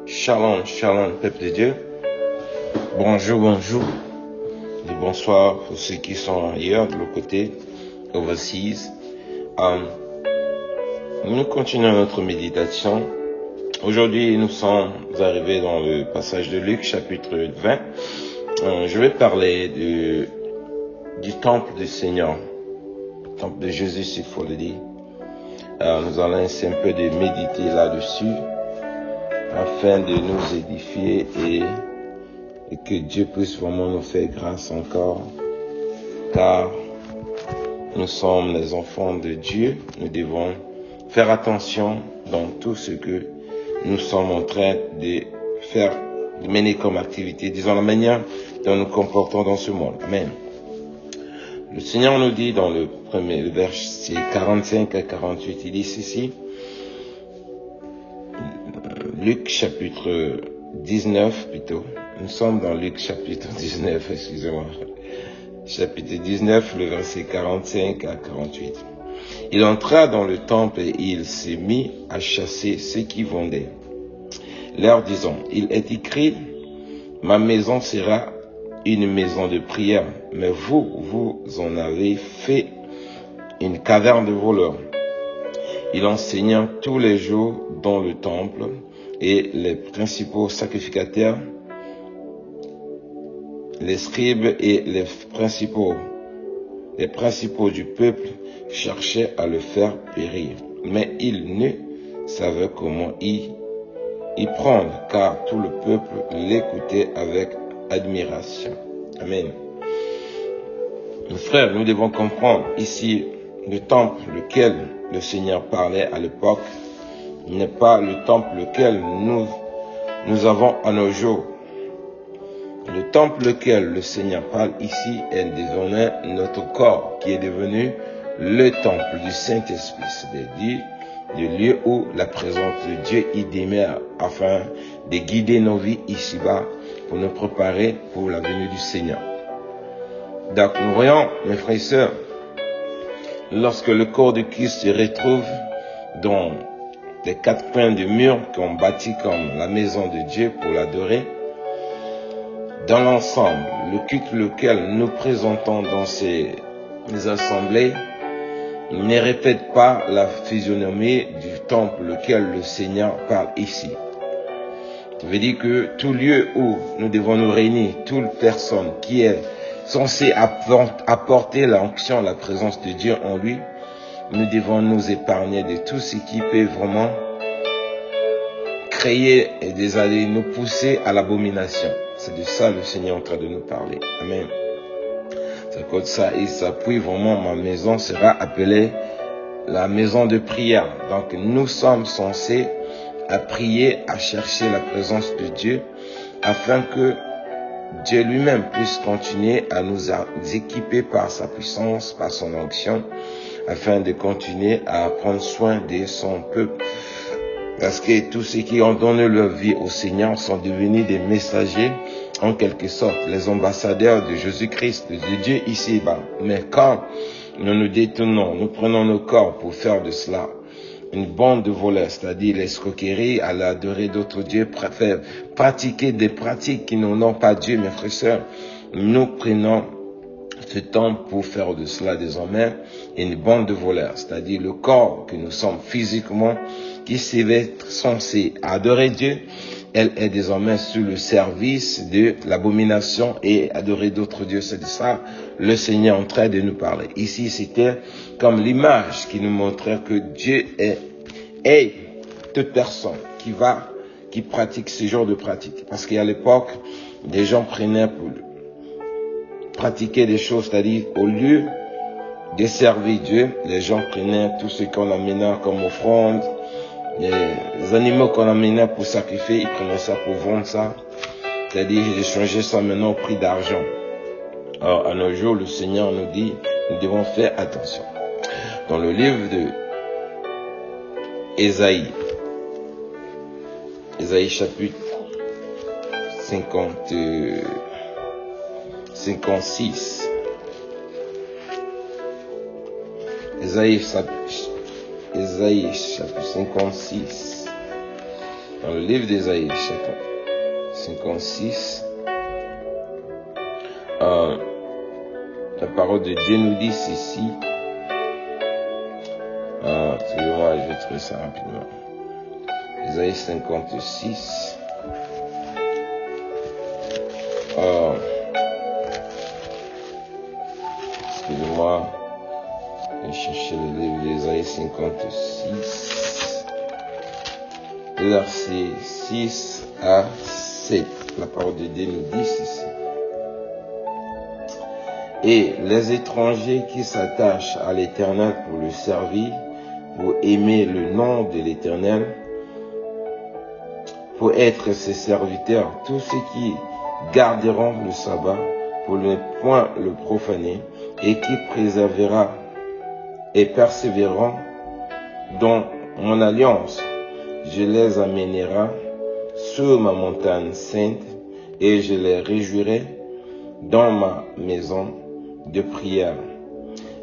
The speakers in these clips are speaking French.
Shalom, shalom, peuple de Dieu. Bonjour, bonjour. Et bonsoir pour ceux qui sont ailleurs, de l'autre côté, overseas. Nous continuons notre méditation. Aujourd'hui, nous sommes arrivés dans le passage de Luc, chapitre 20. Je vais parler du temple du Seigneur, le temple de Jésus, s'il faut le dire. Nous allons essayer un peu de méditer là-dessus, afin de nous édifier et que Dieu puisse vraiment nous faire grâce encore, car nous sommes les enfants de Dieu. Nous devons faire attention dans tout ce que nous sommes en train de faire, de mener comme activité, disons la manière dont nous comportons dans ce monde. Amen. Le Seigneur nous dit dans le premier verset 45 à 48, il dit ceci, Luc chapitre 19 plutôt, nous sommes dans Luc chapitre 19, excusez-moi, chapitre 19, le verset 45 à 48. Il entra dans le temple et il s'est mis à chasser ceux qui vendaient, leur disant, il est écrit, ma maison sera une maison de prière, mais vous en avez fait une caverne de voleurs. Il enseigna tous les jours dans le temple, et les principaux sacrificateurs, les scribes et les principaux du peuple cherchaient à le faire périr. Mais il ne savait comment y prendre, car tout le peuple l'écoutait avec admiration. Amen. Mes frères, nous devons comprendre ici le temple lequel le Seigneur parlait à l'époque n'est pas le temple lequel nous avons à nos jours. Le temple lequel le Seigneur parle ici est désormais notre corps qui est devenu le temple du Saint-Esprit, c'est-à-dire le lieu où la présence de Dieu y demeure afin de guider nos vies ici-bas pour nous préparer pour la venue du Seigneur. Donc nous voyons, mes frères et sœurs, lorsque le corps de Christ se retrouve dans les quatre coins du mur qu'on bâtit comme la maison de Dieu pour l'adorer, dans l'ensemble, le culte lequel nous présentons dans ces assemblées ne répète pas la physionomie du temple lequel le Seigneur parle ici. Ça veut dire que tout lieu où nous devons nous réunir, toute personne qui est censée apporter l'onction, la présence de Dieu en lui, nous devons nous épargner de tout ce qui peut vraiment créer et nous pousser à l'abomination. C'est de ça le Seigneur est en train de nous parler. Amen. C'est comme ça, il s'appuie vraiment, ma maison sera appelée la maison de prière. Donc nous sommes censés à prier, à chercher la présence de Dieu, afin que Dieu lui-même puisse continuer à nous équiper par sa puissance, par son onction, afin de continuer à prendre soin de son peuple. Parce que tous ceux qui ont donné leur vie au Seigneur sont devenus des messagers, en quelque sorte, les ambassadeurs de Jésus-Christ, de Dieu ici-bas. Mais quand nous nous détournons, nous prenons nos corps pour faire de cela une bande de voleurs, c'est-à-dire l'escroquerie, à l'adorer d'autres dieux, préfèrent pratiquer des pratiques qui n'ont pas Dieu, mes frères et sœurs, nous prenons ce temps pour faire de cela désormais une bande de voleurs, c'est-à-dire le corps que nous sommes physiquement, qui s'est censé adorer Dieu, elle est désormais sous le service de l'abomination et adorer d'autres dieux. C'est de ça le Seigneur est en train de nous parler. Ici, c'était comme l'image qui nous montrait que Dieu est toute personne qui pratique ce genre de pratique. Parce qu'à l'époque, des gens prenaient pour pratiquer des choses, c'est-à-dire au lieu de servir Dieu, les gens prenaient tout ce qu'on amenait comme offrande, les animaux qu'on amenait pour sacrifier, ils prenaient ça pour vendre ça, c'est-à-dire échanger ça maintenant au prix d'argent. Alors à nos jours, le Seigneur nous dit, nous devons faire attention. Dans le livre de Ésaïe chapitre 56. Ésaïe chapitre 56. Dans le livre d'Ésaïe, chapitre 56, la parole de Dieu nous dit ceci. Excusez-moi, je vais trouver ça rapidement. Ésaïe 56. Excusez-moi, je vais chercher le livre d'Ésaïe 56, versets 6 à 7. La parole de Dieu nous dit ceci. Et les étrangers qui s'attachent à l'Éternel pour le servir, pour aimer le nom de l'Éternel, pour être ses serviteurs, tous ceux qui garderont le sabbat pour ne point le profaner, et qui préservera et persévéreront dans mon alliance, je les amènerai sur ma montagne sainte, et je les réjouirai dans ma maison de prière.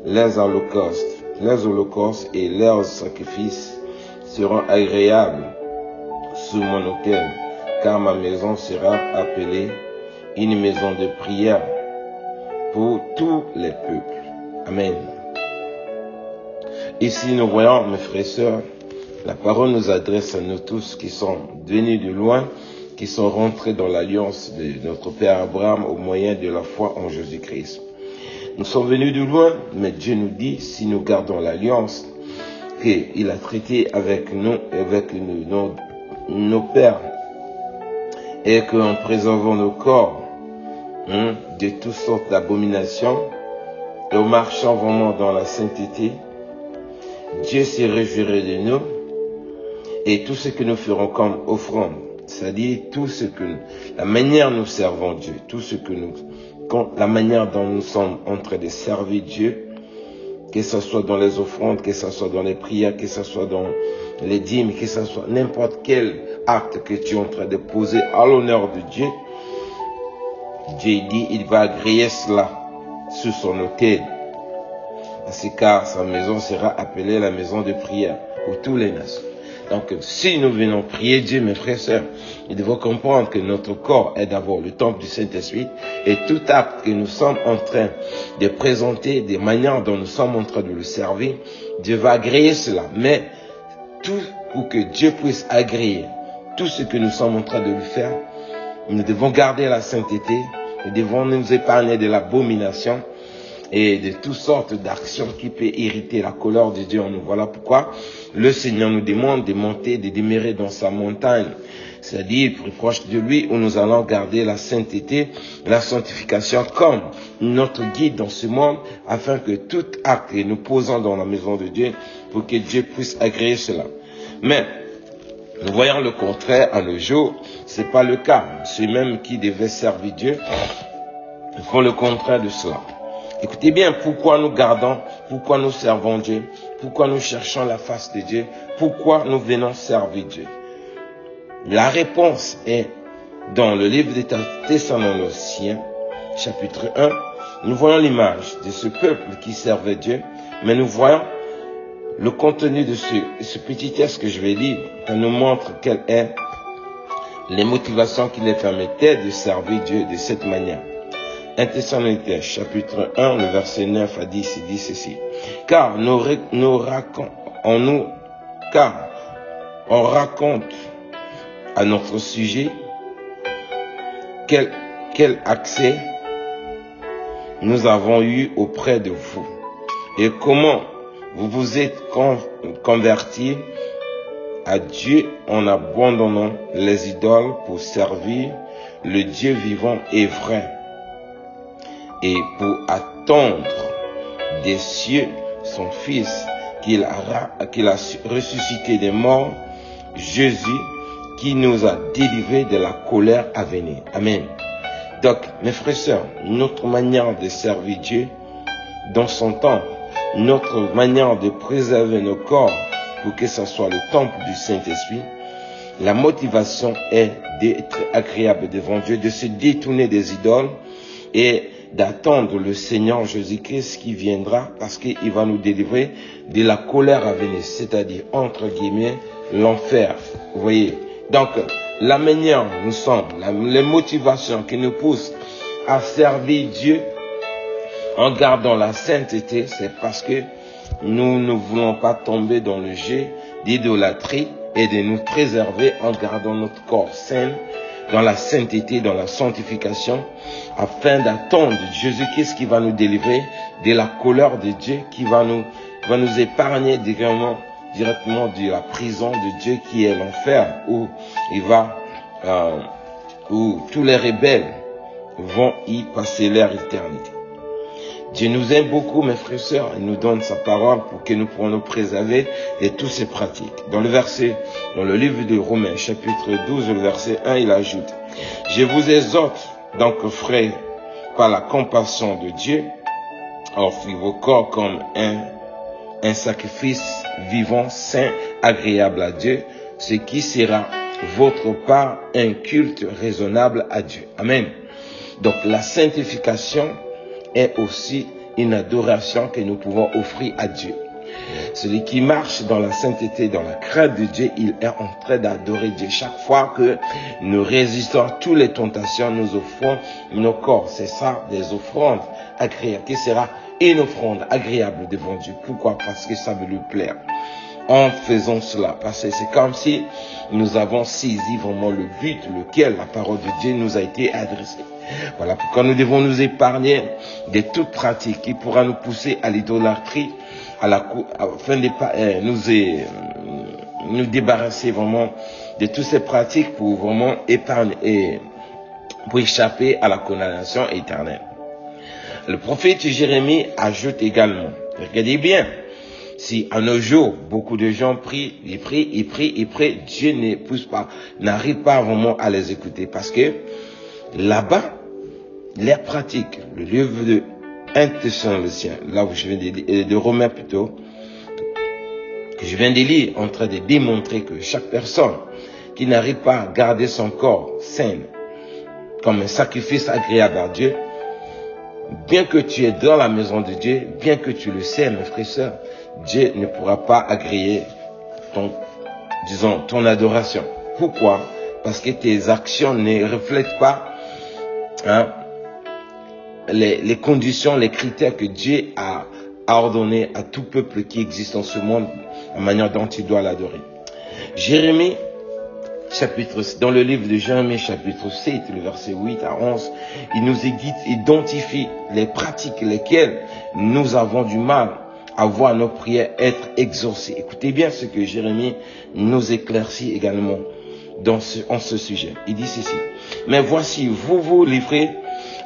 Les holocaustes et leurs sacrifices seront agréables sous mon autel, car ma maison sera appelée une maison de prière pour tous les peuples. Amen. Ici, nous voyons, mes frères et sœurs, la parole nous adresse à nous tous qui sont venus de loin, qui sont rentrés dans l'alliance de notre Père Abraham au moyen de la foi en Jésus-Christ. Nous sommes venus de loin, mais Dieu nous dit, si nous gardons l'alliance qu'il a traité avec nous, avec nos pères, et qu'en préservant nos corps de toutes sortes d'abominations, et en marchant vraiment dans la sainteté, Dieu s'est réjouirait de nous, et tout ce que nous ferons comme offrande, c'est-à-dire tout ce que la manière dont nous servons Dieu, tout ce que la manière dont nous sommes en train de servir Dieu, que ce soit dans les offrandes, que ce soit dans les prières, que ce soit dans les dîmes, que ce soit n'importe quel acte que tu es en train de poser à l'honneur de Dieu, Dieu dit, il va agréer cela sur son autel. Car sa maison sera appelée la maison de prière pour tous les nations. Donc, si nous venons prier Dieu, mes frères et sœurs, nous devons comprendre que notre corps est d'abord le temple du Saint-Esprit, et tout acte que nous sommes en train de présenter, des manières dont nous sommes en train de le servir, Dieu va agréer cela. Mais tout pour que Dieu puisse agréer tout ce que nous sommes en train de lui faire, nous devons garder la sainteté, nous devons nous épargner de l'abomination et de toutes sortes d'actions qui peuvent irriter la colère de Dieu en nous. Voilà pourquoi le Seigneur nous demande de monter, de demeurer dans sa montagne, c'est-à-dire plus proche de lui, où nous allons garder la sainteté, la sanctification comme notre guide dans ce monde, afin que tout acte que nous posons dans la maison de Dieu, pour que Dieu puisse agréer cela. Mais nous voyons le contraire à nos jours, c'est pas le cas. Ceux-mêmes qui devaient servir Dieu font le contraire de cela. Écoutez bien, pourquoi nous gardons, pourquoi nous servons Dieu, pourquoi nous cherchons la face de Dieu, pourquoi nous venons servir Dieu. La réponse est dans le livre des Thessaloniciens, chapitre 1. Nous voyons l'image de ce peuple qui servait Dieu, mais nous voyons le contenu de ce petit texte que je vais lire. Ça nous montre quelles sont les motivations qui les permettaient de servir Dieu de cette manière. 1 Thessaloniciens, chapitre 1, le verset 9 à 10, il dit ceci. Car on raconte à notre sujet quel accès nous avons eu auprès de vous et comment vous vous êtes convertis à Dieu en abandonnant les idoles pour servir le Dieu vivant et vrai, et pour attendre des cieux son Fils qu'il a ressuscité des morts, Jésus, qui nous a délivrés de la colère à venir. Amen. Donc, mes frères et sœurs, notre manière de servir Dieu dans son temple, notre manière de préserver nos corps pour que ce soit le temple du Saint-Esprit, la motivation est d'être agréable devant Dieu, de se détourner des idoles et d'attendre le Seigneur Jésus-Christ qui viendra parce qu'il va nous délivrer de la colère à venir, c'est-à-dire, entre guillemets, l'enfer. Vous voyez, Donc, la manière dont nous sommes, les motivations qui nous poussent à servir Dieu en gardant la sainteté, c'est parce que nous ne voulons pas tomber dans le jeu d'idolâtrie et de nous préserver en gardant notre corps sain dans la sainteté, dans la sanctification, afin d'attendre Jésus-Christ qui va nous délivrer de la colère de Dieu, qui va nous épargner directement de la prison de Dieu qui est l'enfer, où où tous les rebelles vont y passer leur éternité. Dieu nous aime beaucoup, mes frères et sœurs, il nous donne sa parole pour que nous pourrons nous préserver de toutes ces pratiques. Dans le livre de Romains, chapitre 12, le verset 1, il ajoute: je vous exhorte donc, frères, par la compassion de Dieu, offrez vos corps comme un sacrifice vivant, saint, agréable à Dieu, ce qui sera votre part un culte raisonnable à Dieu. Amen. Donc la sanctification est aussi une adoration que nous pouvons offrir à Dieu. Celui qui marche dans la sainteté, dans la crainte de Dieu, il est en train d'adorer Dieu. Chaque fois que nous résistons à toutes les tentations, nous offrons nos corps. C'est ça, des offrandes agréables, qui sera une offrande agréable devant Dieu. Pourquoi? Parce que ça veut lui plaire. En faisant cela, parce que c'est comme si nous avons saisi vraiment le but, lequel la parole de Dieu nous a été adressée. Voilà pourquoi nous devons nous épargner de toute pratique qui pourra nous pousser à l'idolâtrie, afin de nous débarrasser vraiment de toutes ces pratiques pour vraiment épargner et pour échapper à la condamnation éternelle. Le prophète Jérémie ajoute également, regardez bien, si à nos jours, beaucoup de gens prient, ils prient, Dieu n'arrive pas vraiment à les écouter, parce que là-bas, les pratiques, le livre de 1 Thessaloniciens, là où je viens de Romains plutôt, que je viens de lire, en train de démontrer que chaque personne qui n'arrive pas à garder son corps sain comme un sacrifice agréable à Dieu, bien que tu es dans la maison de Dieu, bien que tu le sais, mes frères et sœurs, Dieu ne pourra pas agréer ton adoration. Pourquoi? Parce que tes actions ne reflètent pas les conditions, les critères que Dieu a ordonnés à tout peuple qui existe dans ce monde, la manière dont il doit l'adorer. Jérémie, dans le livre de Jérémie, chapitre 7, le verset 8 à 11, il nous identifie les pratiques lesquelles nous avons du mal à voir nos prières être exaucées. Écoutez bien ce que Jérémie nous éclaircit également en ce sujet. Il dit ceci: mais voici, vous vous livrez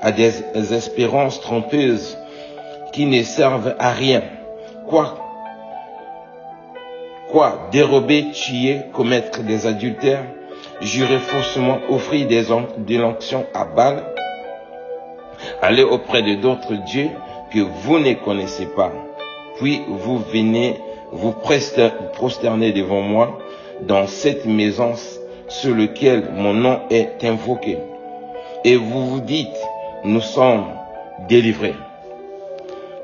à des espérances trompeuses qui ne servent à rien. Quoi? Dérober, tuer, commettre des adultères, jurer faussement, offrir de l'onction à Baal, aller auprès de d'autres dieux que vous ne connaissez pas. Puis vous venez vous prosterner devant moi dans cette maison sur laquelle mon nom est invoqué. Et vous vous dites, nous sommes délivrés.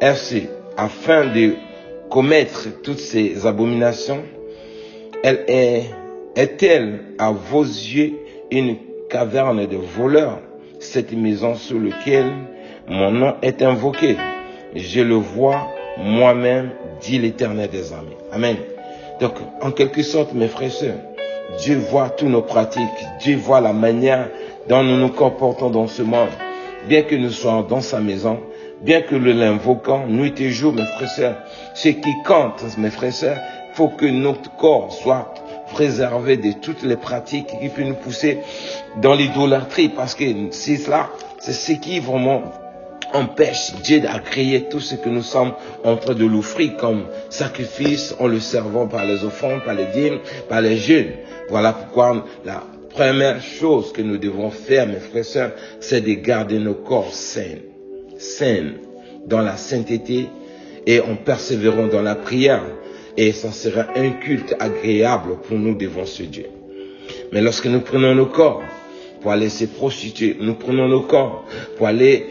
Ainsi, afin de commettre toutes ces abominations, est-elle à vos yeux une caverne de voleurs, cette maison sur laquelle mon nom est invoqué? Je le vois moi-même, dit l'Éternel des armées. Amen. Donc, en quelque sorte, mes frères et sœurs, Dieu voit toutes nos pratiques, Dieu voit la manière dont nous nous comportons dans ce monde. Bien que nous soyons dans sa maison, bien que nous l'invoquons nuit et jour, mes frères et sœurs, ce qui compte, mes frères et sœurs, il faut que notre corps soit préservé de toutes les pratiques qui peuvent nous pousser dans l'idolâtrie, parce que c'est cela, c'est ce qui vraiment empêche Dieu d'agréer tout ce que nous sommes en train de l'offrir comme sacrifice en le servant par les offrandes, par les dîmes, par les jeûnes. Voilà pourquoi la première chose que nous devons faire, mes frères et sœurs, c'est de garder nos corps sains, dans la sainteté, et en persévérant dans la prière. Et ça sera un culte agréable pour nous devant ce Dieu. Mais lorsque nous prenons nos corps pour aller se prostituer, nous prenons nos corps pour aller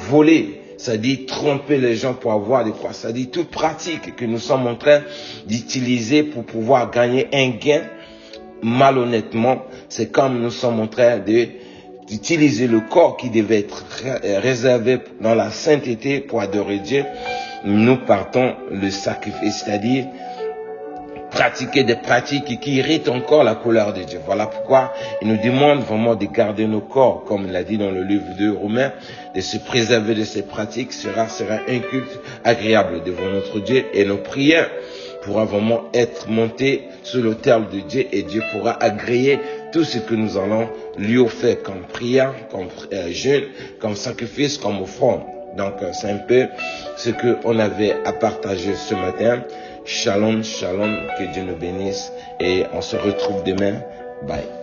voler, c'est-à-dire tromper les gens pour avoir de quoi, c'est-à-dire toute pratique que nous sommes en train d'utiliser pour pouvoir gagner un gain, malhonnêtement, c'est comme nous sommes en train d'utiliser le corps qui devait être réservé dans la sainteté pour adorer Dieu. Nous partons le sacrifice, c'est-à-dire pratiquer des pratiques qui irritent encore la couleur de Dieu. Voilà pourquoi il nous demande vraiment de garder nos corps, comme il a dit dans le livre de Romains, de se préserver de ces pratiques sera un culte agréable devant notre Dieu, et nos prières pourront vraiment être montées sur l'autel de Dieu, et Dieu pourra agréer tout ce que nous allons lui offrir comme prière, comme jeûne, comme sacrifice, comme offrande. Donc c'est un peu ce qu'on avait à partager ce matin. Shalom, shalom, que Dieu nous bénisse et on se retrouve demain. Bye.